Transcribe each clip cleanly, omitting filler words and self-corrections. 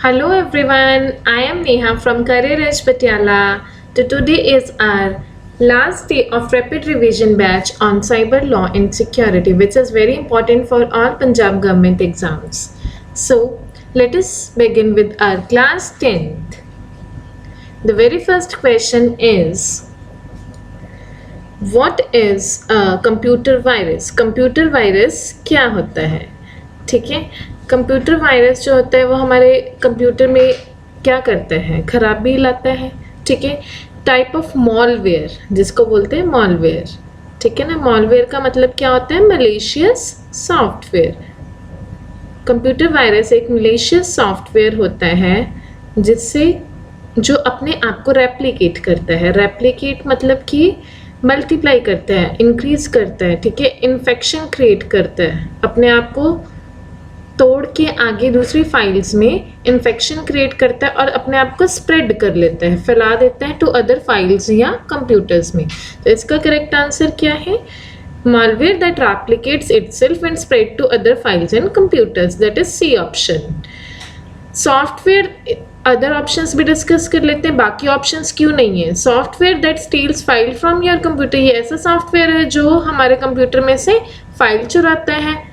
Hello everyone, I am Neha from Career Edge Patiala. Today is our last day of rapid revision batch on cyber law and security, which is very important for all Punjab government exams. So let us begin with our class 10th. The very first question is, what is a computer virus? Computer virus क्या होता है? ठीक है, computer virus जो होता है वो हमारे कंप्यूटर में क्या करता है, खराबी लाता है. ठीक है, टाइप ऑफ मॉलवेयर जिसको बोलते हैं मॉलवेयर. ठीक है ना, मॉलवेयर का मतलब क्या होता है? Malicious software. कंप्यूटर वायरस एक मलेशियस सॉफ्टवेयर होता है जिससे जो अपने आप को रेप्लिकेट करता है. रेप्लिकेट मतलब कि मल्टीप्लाई करता है, इंक्रीज करता है. ठीक है, इन्फेक्शन क्रिएट करता है, अपने आप को तोड़ के आगे दूसरी फाइल्स में इन्फेक्शन क्रिएट करता है और अपने आप को स्प्रेड कर लेता है, फैला देता है टू अदर फाइल्स या कंप्यूटर्स में. तो इसका करेक्ट आंसर क्या है? malware that replicates itself and spread to other files and computers, that is C option. Software other options भी डिस्कस कर लेते हैं, बाकी ऑप्शंस क्यों नहीं है. Software that steals file from your computer, ये ऐसा सॉफ्टवेयर है जो हमारे कंप्यूटर में से फाइल चुराता है.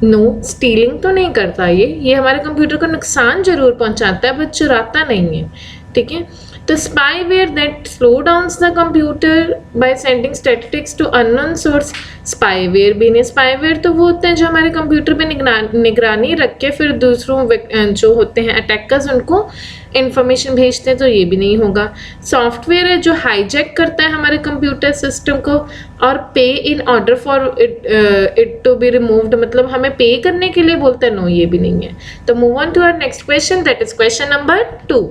नो, स्टीलिंग तो नहीं करता ये हमारे कंप्यूटर को नुकसान जरूर पहुंचाता है बट चुराता नहीं है. ठीक है, तो spyware that slow downs the computer by sending statistics to unknown source, spyware भी नहीं. स्पाईवेयर तो वो होते हैं जो हमारे कंप्यूटर पे निगरानी रख के फिर दूसरों जो होते हैं अटैकर्स उनको इन्फॉर्मेशन भेजते हैं, तो ये भी नहीं होगा. सॉफ्टवेयर है जो हाईजैक करता है हमारे कंप्यूटर सिस्टम को और pay in order for it to be removed, मतलब हमें पे करने के लिए बोलता है. नो, ये भी नहीं है. तो move on to our next question, that is question number 2.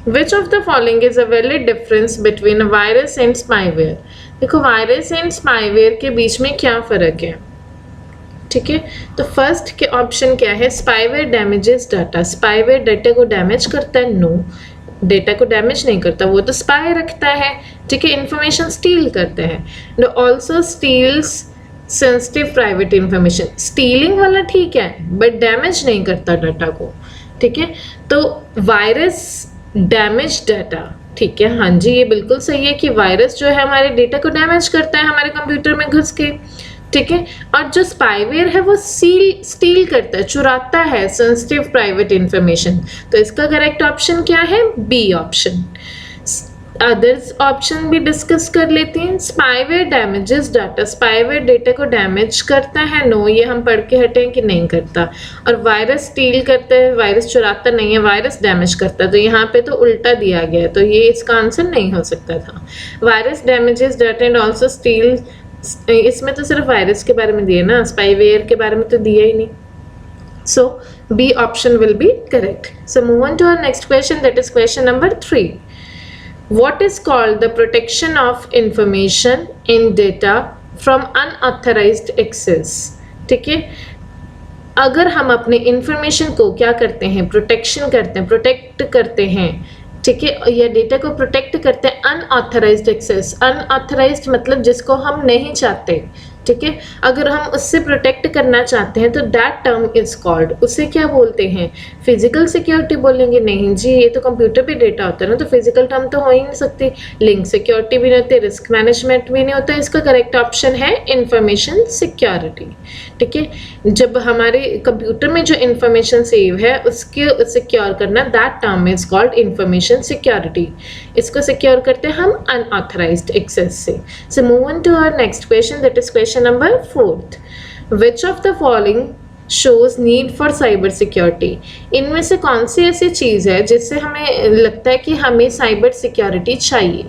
Which of the following is a valid difference between a virus and spyware? देखो, वायरस एंड स्पाईवेयर के बीच में क्या फ़र्क है. ठीक है, तो फर्स्ट के ऑप्शन क्या है? Spyware damages data. Spyware data को डैमेज करता है? नो, डेटा को डैमेज नहीं करता, वो तो स्पाई रखता है. ठीक है, इंफॉर्मेशन स्टील करता है. Also steals sensitive private information. Stealing वाला ठीक है बट डैमेज नहीं करता डाटा को. ठीक है, तो वायरस डैमेज डाटा. ठीक है, हाँ जी, ये बिल्कुल सही है कि वायरस जो है हमारे डेटा को डैमेज करता है हमारे कंप्यूटर में घुस के. ठीक है, और जो स्पाईवेयर है वो स्टील करता है, चुराता है सेंसिटिव प्राइवेट इंफॉर्मेशन. तो इसका करेक्ट ऑप्शन क्या है? B option. अदर्स ऑप्शन भी डिस्कस कर लेते हैं. Spyware damages data, spyware data को डैमेज करता है? नो, ये हम पढ़ के हटे कि नहीं करता. और वायरस स्टील करता है, वायरस चुराता नहीं है, वायरस डैमेज करता है. तो यहाँ पे तो उल्टा दिया गया है, तो ये इसका आंसर नहीं हो सकता था. Virus damages data and also steel, इसमें तो सिर्फ वायरस के बारे में दिया ना, स्पाईवेयर के बारे में तो दिया ही नहीं. So B option will be correct. So move on to our next question, that is question number 3. What is called the protection of information in data from unauthorized access? ठीक है, अगर हम अपने इंफॉर्मेशन को क्या करते हैं? प्रोटेक्शन करते हैं, प्रोटेक्ट करते हैं. ठीक है, या डेटा को प्रोटेक्ट करते हैं अनऑथराइज्ड एक्सेस. अनऑथराइज्ड मतलब जिसको हम नहीं चाहते. ठीक है, अगर हम उससे प्रोटेक्ट करना चाहते हैं तो दैट टर्म इज कॉल्ड, उसे क्या बोलते हैं? फिजिकल सिक्योरिटी बोलेंगे? नहीं जी, ये तो कंप्यूटर पे डेटा होता है ना, तो फिजिकल टर्म तो हो ही नहीं सकती. लिंक सिक्योरिटी भी नहीं होती, रिस्क मैनेजमेंट भी नहीं होता. इसका करेक्ट ऑप्शन है इंफॉर्मेशन सिक्योरिटी. ठीक है, जब हमारे कंप्यूटर में जो इंफॉर्मेशन सेव है उसके सिक्योर करना, that term is called information security. इसको सिक्योर करते हैं हम अनऑथराइज्ड एक्सेस से. So move on to our next question, that is question number 4. Which of the following shows need for cyber security? इनमें से कौन सी ऐसी चीज़ है जिससे हमें लगता है कि हमें साइबर सिक्योरिटी चाहिए?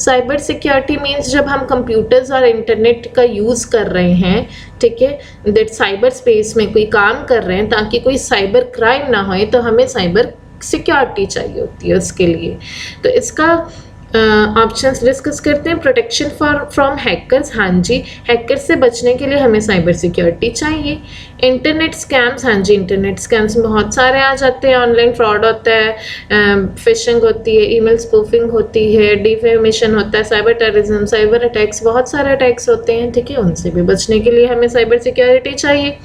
साइबर सिक्योरिटी मीन्स जब हम कंप्यूटर्स और इंटरनेट का यूज़ कर रहे हैं, ठीक है, दैट साइबर स्पेस में कोई काम कर रहे हैं ताकि कोई साइबर क्राइम ना होए, तो हमें साइबर सिक्योरिटी चाहिए होती है उसके लिए. तो इसका ऑप्शंस डिस्कस करते हैं. प्रोटेक्शन फ्रॉम हैकर्स, हाँ जी, हैकर से बचने के लिए हमें साइबर सिक्योरिटी चाहिए. इंटरनेट स्कैम्स, हाँ जी, इंटरनेट स्कैम्स बहुत सारे आ जाते हैं, ऑनलाइन फ्रॉड होता है, फिशिंग होती है, ईमेल स्पूफिंग होती है, डिफेमेशन होता है, साइबर टेररिज्म, साइबर अटैक्स, बहुत सारे अटैक्स होते हैं, ठीक है। उनसे भी बचने के लिए हमें साइबर सिक्योरिटी चाहिए।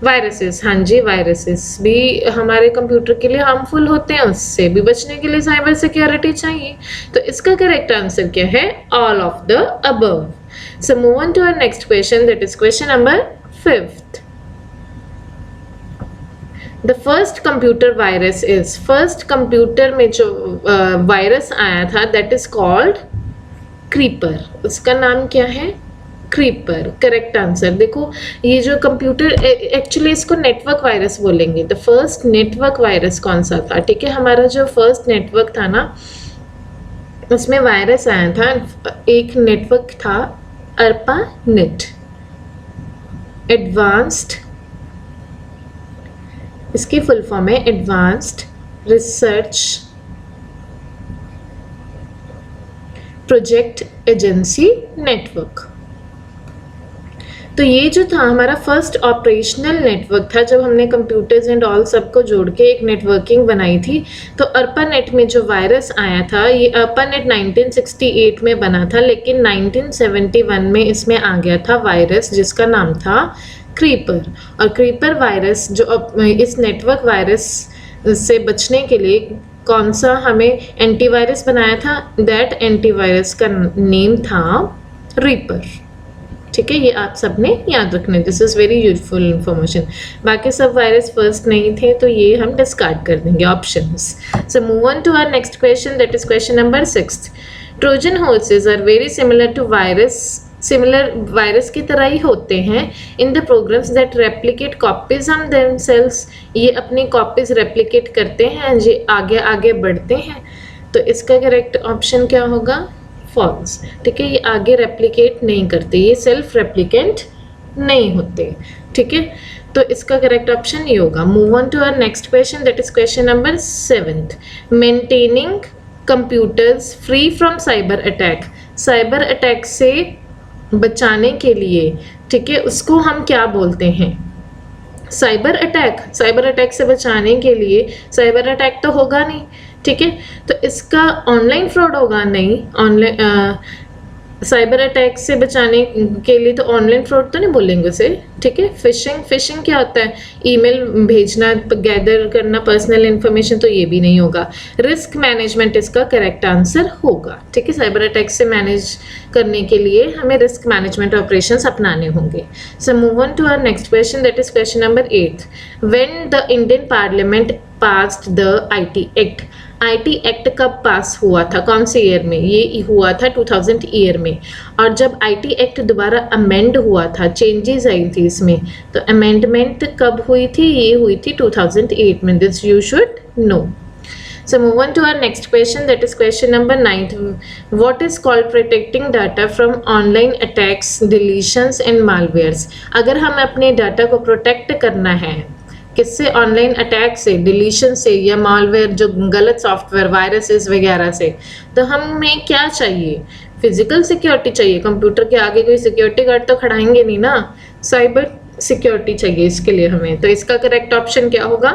वायरसेस, हाँ जी, वायरसेस भी हमारे कंप्यूटर के लिए हार्मफुल होते हैं, उससे भी बचने के लिए साइबर सिक्योरिटी चाहिए। तो इसका करेक्ट आंसर क्या है? All of the above. So move on to our next question, that is question number 5th। The first computer virus is, first computer में जो वायरस आया था दैट इज कॉल्ड क्रीपर। उसका नाम क्या है? क्रीपर। Correct answer. देखो ये जो कंप्यूटर, एक्चुअली इसको नेटवर्क वायरस बोलेंगे। द फर्स्ट नेटवर्क वायरस कौन सा था? ठीक है, हमारा जो फर्स्ट नेटवर्क था ना, उसमें वायरस आया था। एक नेटवर्क था ARPANET, एडवांस्ड, इसकी फुल फॉर्म है advanced research project agency network. तो ये जो था हमारा फर्स्ट ऑपरेशनल नेटवर्क था, जब हमने कंप्यूटर्स एंड ऑल सबको जोड़ के एक नेटवर्किंग बनाई थी। तो ARPANET में जो वायरस आया था, ये ARPANET 1968 में बना था, लेकिन 1971 में इसमें आ गया था वायरस जिसका नाम था क्रीपर। और क्रीपर वायरस जो इस नेटवर्क वायरस से बचने के लिए कौन सा हमें एंटीवायरस बनाया था? दैट एंटीवायरस का नेम था रीपर। ठीक है, ये आप सबने याद रखना है। This is very useful information. बाकी सब वायरस फर्स्ट नहीं थे, तो ये हम डिस्कार्ड कर देंगे options. So move on to our next question, that is question number 6th। Trojan horses are very similar to virus, similar virus की तरह ही होते हैं in the programs that replicate copies on themselves. ये अपनी copies replicate करते हैं, जी आगे आगे बढ़ते हैं। तो इसका करेक्ट ऑप्शन क्या होगा? फॉल्स। ठीक है, ये आगे रेप्लिकेट नहीं करते, ये सेल्फ रेप्लिकेंट नहीं होते। ठीक है, तो इसका करेक्ट ऑप्शन ये होगा। Move on to our next question, that is question number 7th। Maintaining computers free from cyber attack. Cyber attack से बचाने के लिए, ठीक है, उसको हम क्या बोलते हैं? Cyber attack. साइबर अटैक से बचाने के लिए, साइबर अटैक तो होगा नहीं, ठीक है, तो इसका ऑनलाइन फ्रॉड होगा नहीं। ऑनलाइन साइबर अटैक से बचाने के लिए तो ऑनलाइन फ्रॉड तो नहीं बोलेंगे उसे। ठीक है, फिशिंग, फिशिंग क्या होता है? ईमेल भेजना, गैदर करना पर्सनल इन्फॉर्मेशन, तो ये भी नहीं होगा। रिस्क मैनेजमेंट इसका करेक्ट आंसर होगा। ठीक है, साइबर अटैक से मैनेज करने के लिए हमें रिस्क मैनेजमेंट ऑपरेशंस अपनाने होंगे। So move on to our next question, that is question number 8th। When the Indian parliament passed the IT act. IT act कब पास हुआ था? कौन से ईयर में? ये हुआ था 2000 ईयर में। और जब IT एक्ट दोबारा अमेंड हुआ था, चेंजेस आई थी इसमें, तो अमेंडमेंट कब हुई थी? ये हुई थी 2008 में। This you should know. So move on to our next question, that is question number 9th. What is called protecting data from online attacks, deletions and malwares? अगर हम अपने डाटा को प्रोटेक्ट करना है किससे? ऑनलाइन अटैक से, deletion से, या मालवेयर जो गलत सॉफ्टवेयर, वायरसेस वगैरह से, तो हमें क्या चाहिए? फिजिकल सिक्योरिटी चाहिए। कंप्यूटर के आगे कोई सिक्योरिटी गार्ड तो खड़ाएंगे नहीं ना, साइबर सिक्योरिटी चाहिए इसके लिए हमें। तो इसका करेक्ट ऑप्शन क्या होगा?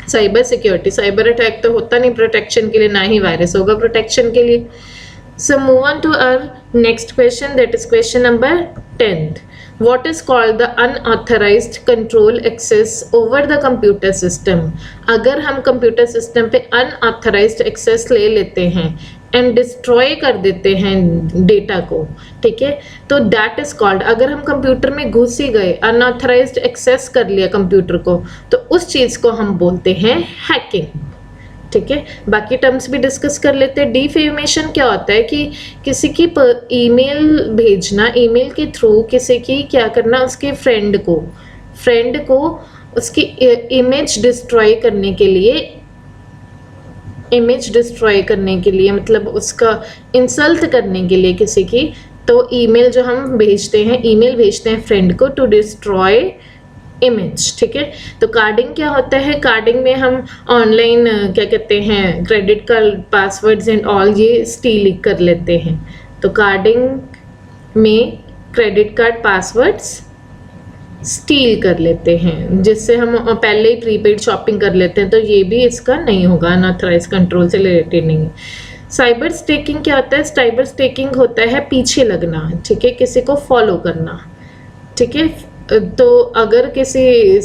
Cyber security. साइबर अटैक तो होता नहीं प्रोटेक्शन के लिए, ना ही वायरस होगा प्रोटेक्शन के लिए। So move on to our next question, that is question number 10th। What is called the unauthorized control access over the computer system? अगर हम कंप्यूटर सिस्टम पे unauthorized access ले लेते हैं एंड डिस्ट्रॉय कर देते हैं डेटा को, ठीक है, तो दैट इज कॉल्ड, अगर हम कंप्यूटर में घुस ही गए, अनऑथराइज्ड एक्सेस कर लिया कंप्यूटर को, तो उस चीज़ को हम बोलते हैं हैकिंग। ठीक है, बाकी टर्म्स भी डिस्कस कर लेते हैं। डिफेमेशन क्या होता है कि किसी की ईमेल भेजना, ईमेल के थ्रू किसी की क्या करना, उसके फ्रेंड को उसकी इमेज डिस्ट्रॉय करने के लिए, मतलब उसका इंसल्ट करने के लिए किसी की, तो ईमेल जो हम भेजते हैं फ्रेंड को टू डिस्ट्रॉय इमेज। ठीक है, तो कार्डिंग क्या होता है? कार्डिंग में हम ऑनलाइन क्या कहते हैं, credit card passwords and all ये स्टील कर लेते हैं। तो कार्डिंग में क्रेडिट कार्ड पासवर्ड्स स्टील कर लेते हैं, जिससे हम पहले ही प्रीपेड शॉपिंग कर लेते हैं, तो ये भी इसका नहीं होगा, अनऑथराइज कंट्रोल से रिलेटेड नहीं है। साइबर स्टेकिंग क्या होता है? साइबर स्टेकिंग होता है पीछे लगना, ठीक है, किसी को फॉलो करना, ठीक है। तो अगर किसी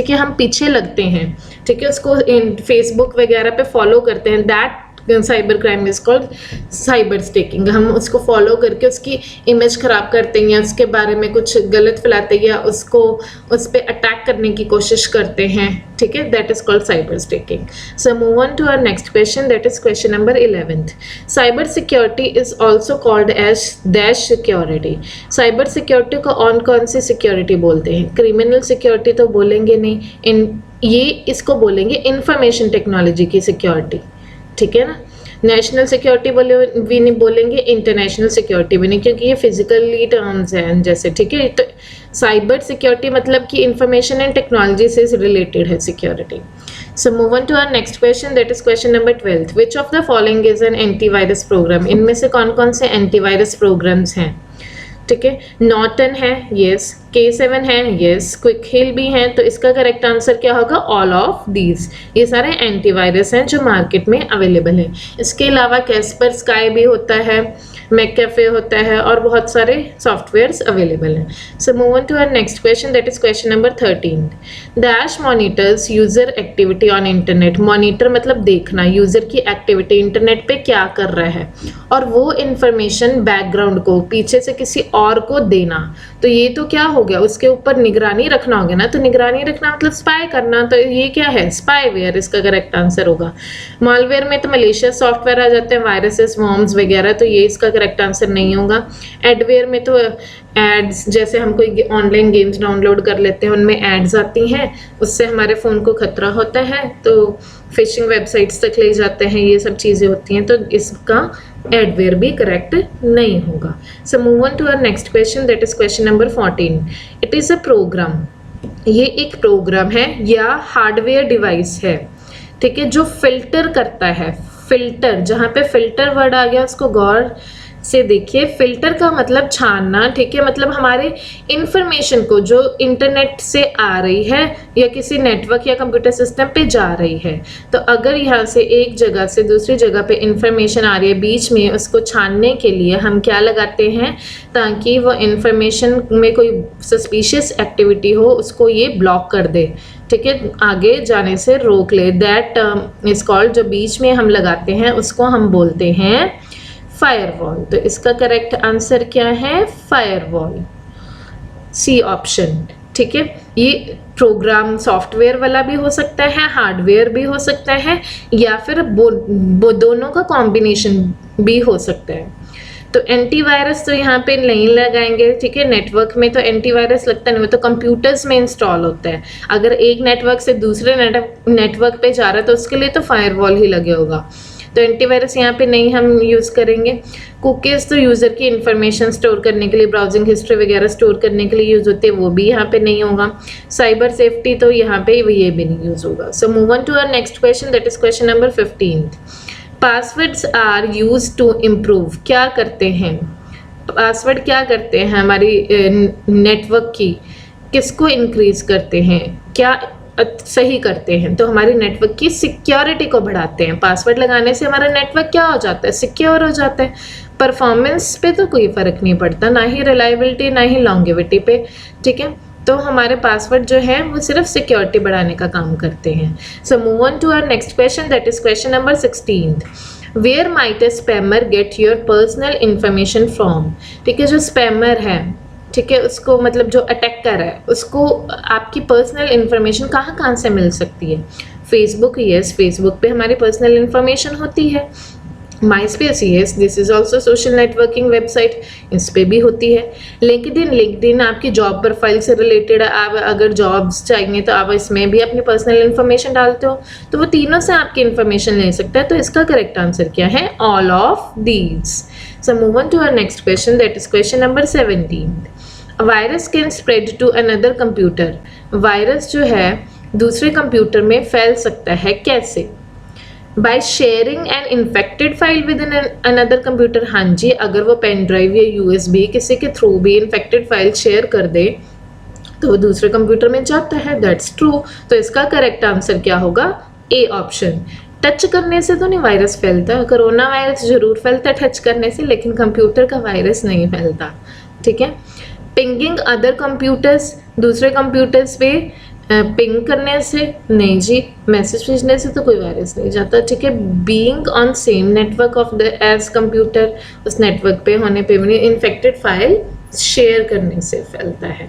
के हम पीछे लगते हैं, ठीक है, उसको फेसबुक वगैरह पे फॉलो करते हैं, that cyber crime is called cyber staking. हम उसको फॉलो करके उसकी इमेज खराब करते हैं, उसके बारे में कुछ गलत फैलाते हैं या उसको उस पर अटैक करने की कोशिश करते हैं, ठीक है, that is called cyber stalking. So move on to our next question, that is question number 11th। Cyber security is also called as dash security. Cyber security को कौन सी सिक्योरिटी बोलते हैं? क्रिमिनल सिक्योरिटी तो बोलेंगे नहीं, ये इसको बोलेंगे इंफॉर्मेशन टेक्नोलॉजी की सिक्योरिटी, ठीक है ना। नेशनल सिक्योरिटी भी नहीं बोलेंगे, इंटरनेशनल सिक्योरिटी भी नहीं, क्योंकि ये फिजिकली टर्म्स हैं जैसे, ठीक है। तो साइबर सिक्योरिटी मतलब कि इंफॉर्मेशन एंड टेक्नोलॉजी से रिलेटेड है security. So move on to our next question, that is question number 12th। Which of the following is an antivirus program? इनमें से कौन कौन से एंटीवायरस प्रोग्राम्स हैं? ठीक है, नॉर्टन है, यस, K7 है, यस, क्विक हिल भी हैं, तो इसका करेक्ट आंसर क्या होगा? All of these. ये सारे एंटीवायरस हैं जो मार्केट में अवेलेबल हैं। इसके अलावा कैस्पर स्काई भी होता है, मैककेफे होता है, और बहुत सारे सॉफ्टवेयर्स अवेलेबल हैं। So move on to our next question, that is question number 13। Dash monitors user activity on internet. Monitor मतलब देखना, यूजर की एक्टिविटी इंटरनेट पे क्या कर रहा है, और वो इंफॉर्मेशन बैकग्राउंड को पीछे से किसी और को देना। तो ये तो क्या हो गया, उसके ऊपर निगरानी रखना हो गया ना। तो निगरानी रखना मतलब स्पाई करना, तो ये क्या है? स्पाईवेयर इसका करेक्ट आंसर होगा। मालवेयर में तो मलेशियस सॉफ्टवेयर आ जाते हैं, वायरसेस, वॉर्म्स वगैरह, तो ये इसका करेक्ट आंसर नहीं होगा। एडवेयर में तो एड्स, जैसे हम कोई ऑनलाइन गेम्स डाउनलोड कर लेते हैं, उनमें एड्स आती हैं, उससे हमारे फ़ोन को खतरा होता है, तो फिशिंग वेबसाइट्स तक ले जाते हैं, ये सब चीज़ें होती हैं, तो इसका एडवेयर भी करेक्ट नहीं होगा। So move on to our next question, that is question number 14। It is a program. ये एक प्रोग्राम है या हार्डवेयर डिवाइस है, ठीक है, जो फिल्टर करता है। फिल्टर, जहाँ पे फिल्टर वर्ड आ गया उसको गौर से देखिए। फिल्टर का मतलब छानना, ठीक है, मतलब हमारे इंफॉर्मेशन को जो इंटरनेट से आ रही है या किसी नेटवर्क या कंप्यूटर सिस्टम पे जा रही है, तो अगर यहाँ से एक जगह से दूसरी जगह पे इंफॉर्मेशन आ रही है, बीच में उसको छानने के लिए हम क्या लगाते हैं, ताकि वो इंफॉर्मेशन में कोई सस्पिशियस एक्टिविटी हो उसको ये ब्लॉक कर दे, ठीक है, आगे जाने से रोक ले। दैट टर्म इज कॉल्ड, जो बीच में हम लगाते हैं उसको हम बोलते हैं फायरवॉल। तो इसका करेक्ट आंसर क्या है? फायरवॉल, सी ऑप्शन, ठीक है। ये प्रोग्राम सॉफ्टवेयर वाला भी हो सकता है, हार्डवेयर भी हो सकता है, या फिर दोनों का कॉम्बिनेशन भी हो सकता है। तो एंटीवायरस तो यहाँ पे नहीं लगाएंगे, ठीक है। नेटवर्क में तो एंटीवायरस लगता नहीं, वो तो कंप्यूटर्स में इंस्टॉल होता है। अगर एक नेटवर्क से दूसरे नेटवर्क पे जा रहा है तो उसके लिए तो फायरवॉल ही लगे होगा, तो एंटीवायरस यहाँ पे नहीं हम यूज़ करेंगे। कुकीज़ तो यूज़र की इन्फॉर्मेशन स्टोर करने के लिए, ब्राउजिंग हिस्ट्री वगैरह स्टोर करने के लिए यूज़ होती है, वो भी यहाँ पे नहीं होगा। साइबर सेफ्टी तो यहाँ पे ये भी नहीं यूज़ होगा। So move on to our next question, that is question number 15। Passwords are use to improve. क्या करते हैं पासवर्ड? क्या करते हैं? हमारी नेटवर्क की किसको इंक्रीज करते हैं, क्या सही करते हैं? तो हमारी नेटवर्क की सिक्योरिटी को बढ़ाते हैं। पासवर्ड लगाने से हमारा नेटवर्क क्या हो जाता है? सिक्योर हो जाता है। परफॉर्मेंस पे तो कोई फ़र्क नहीं पड़ता, ना ही रिलायबिलिटी, ना ही लॉन्गेविटी पे, ठीक है। तो हमारे पासवर्ड जो है वो सिर्फ सिक्योरिटी बढ़ाने का काम करते हैं। So move on to our next question, that is question number 16। Where might a spammer get your personal information from. ठीक है, जो स्पैमर है, ठीक है, उसको मतलब जो अटैक कर रहा है उसको आपकी पर्सनल इन्फॉर्मेशन कहाँ से मिल सकती है? फेसबुक, यस, फेसबुक पे हमारी पर्सनल इन्फॉर्मेशन होती है। MySpace, yes, this is also social networking website, इस पे भी होती है। लिंक्डइन आपकी जॉब प्रोफाइल से रिलेटेड है, आप अगर जॉब्स चाहिए तो आप इसमें भी अपनी पर्सनल इन्फॉर्मेशन डालते हो, तो वो तीनों से आपकी इन्फॉर्मेशन ले सकता है। तो इसका करेक्ट आंसर क्या है? All of these. So move on to our next question, that is question number 17। Virus can spread to another computer. Virus जो है दूसरे कंप्यूटर में फैल सकता है, कैसे? By sharing an infected file with in another computer. हाँ जी, अगर वो पेन ड्राइव या USB किसी के थ्रू भी इन्फेक्टेड फाइल शेयर कर दे, तो वो दूसरे कंप्यूटर में जाता है, दैट्स ट्रू। तो इसका करेक्ट आंसर क्या होगा? A option. टच करने से तो नहीं वायरस फैलता, कोरोना वायरस जरूर फैलता है टच करने से, लेकिन कंप्यूटर का वायरस नहीं फैलता, ठीक है। पिंगिंग अदर कंप्यूटर्स, दूसरे कंप्यूटर्स पे पिंग करने से, नहीं जी, मैसेज भेजने से तो कोई वायरस नहीं जाता, ठीक है। Being on same network of the edge computer, उस नेटवर्क पे होने पे भी, इन्फेक्टेड फाइल शेयर करने से फैलता है,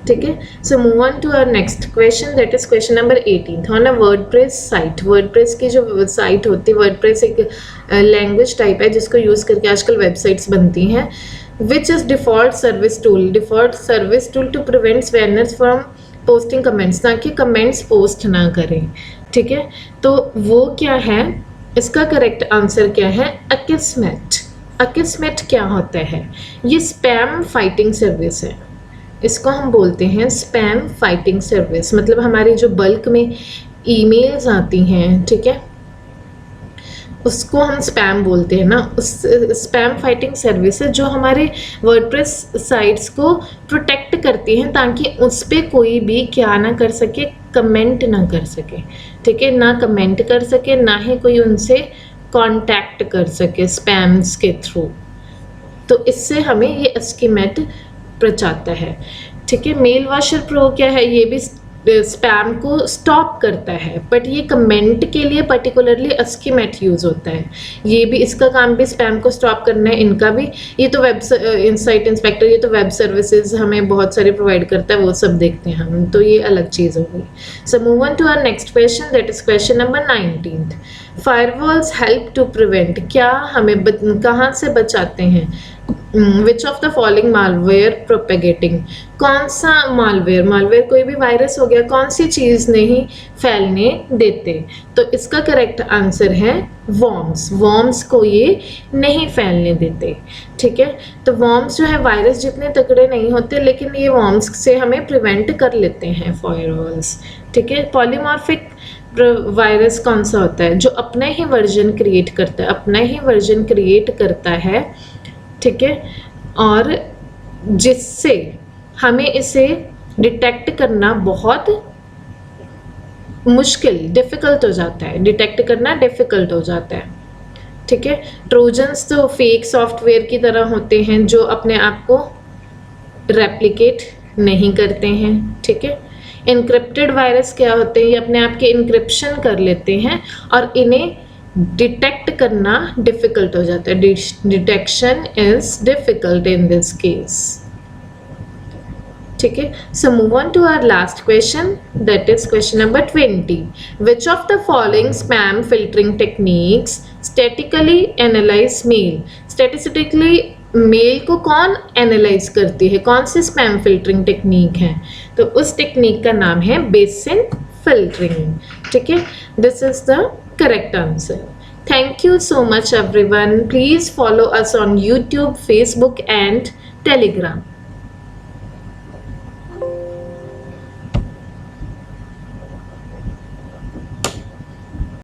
ठीक है। So move on to our next question, that is question number 18 on a WordPress site. WordPress की जो साइट होती है, वर्डप्रेस एक लैंग्वेज टाइप है जिसको यूज़ करके आजकल वेबसाइट्स बनती हैं। Which is default service tool, default service tool to prevent spammers from posting comments, ताकि कमेंट्स पोस्ट ना करें, ठीक है। तो वो क्या है, इसका करेक्ट आंसर क्या है? अकिस्मेट। अकिस्मेट क्या होता है? ये स्पैम फाइटिंग सर्विस है, इसको हम बोलते हैं स्पैम फाइटिंग सर्विस। मतलब हमारी जो बल्क में ईमेल्स आती हैं, ठीक है, उसको हम स्पैम बोलते हैं ना। उस स्पैम फाइटिंग सर्विस है जो हमारे वर्डप्रेस साइट्स को प्रोटेक्ट करती हैं, ताकि उस पर कोई भी क्या ना कर सके, कमेंट ना कर सके, ठीक है। ना कमेंट कर सके, ना ही कोई उनसे कांटेक्ट कर सके स्पैम्स के थ्रू। तो इससे हमें ये एस्कीमेट बचाता है, ठीक है। मेल वॉशर प्रो क्या है? ये भी स्पैम को स्टॉप करता है, बट ये कमेंट के लिए पर्टिकुलरली एस्कीमेट यूज़ होता है। ये भी, इसका काम भी स्पैम को स्टॉप करना है, इनका भी। ये तो वेब इनसाइट इंस्पेक्टर, ये तो वेब सर्विसेज हमें बहुत सारे प्रोवाइड करता है, वो सब देखते हैं हम, तो ये अलग चीज़ होगी। So move on to our next question, that is question number 19। Firewalls help to prevent, क्या हमें कहाँ से बचाते हैं? Which of the following malware propagating, कौन सा मालवेयर, मालवेयर कोई भी वायरस हो गया, कौन सी चीज़ नहीं फैलने देते? तो इसका करेक्ट आंसर है वॉर्म्स। वॉर्म्स को ये नहीं फैलने देते, ठीक है। तो वॉर्म्स जो है वायरस जितने तगड़े नहीं होते, लेकिन ये वॉर्म्स से हमें प्रिवेंट कर लेते हैं फायरवॉल्स, ठीक है। पॉलीमॉर्फिक वायरस कौन सा होता है? जो अपना ही वर्जन क्रिएट करता है, अपना ही वर्जन क्रिएट करता है, ठीक है, और जिससे हमें इसे डिटेक्ट करना बहुत मुश्किल, डिफ़िकल्ट हो जाता है, डिटेक्ट करना डिफ़िकल्ट हो जाता है, ठीक है। ट्रोजन्स तो फेक सॉफ्टवेयर की तरह होते हैं जो अपने आप को रेप्लिकेट नहीं करते हैं, ठीक है। इनक्रिप्टेड वायरस क्या होते हैं? ये अपने आप के इनक्रिप्शन कर लेते हैं और इन्हें डिटेक्ट करना डिफ़िकल्ट हो जाता है। Detection is difficult in this case, ठीक है। So move on to our last question, that is question number 20। Which of the following spam filtering techniques statically analyze mail? Statistically mail को कौन analyse करती है? कौन सी स्पैम फिल्टरिंग टेक्निक है? तो उस टेक्निक का नाम है बेसिन फिल्टरिंग, ठीक है। This is the correct answer. Thank you so much everyone. Please follow us on YouTube, Facebook and Telegram.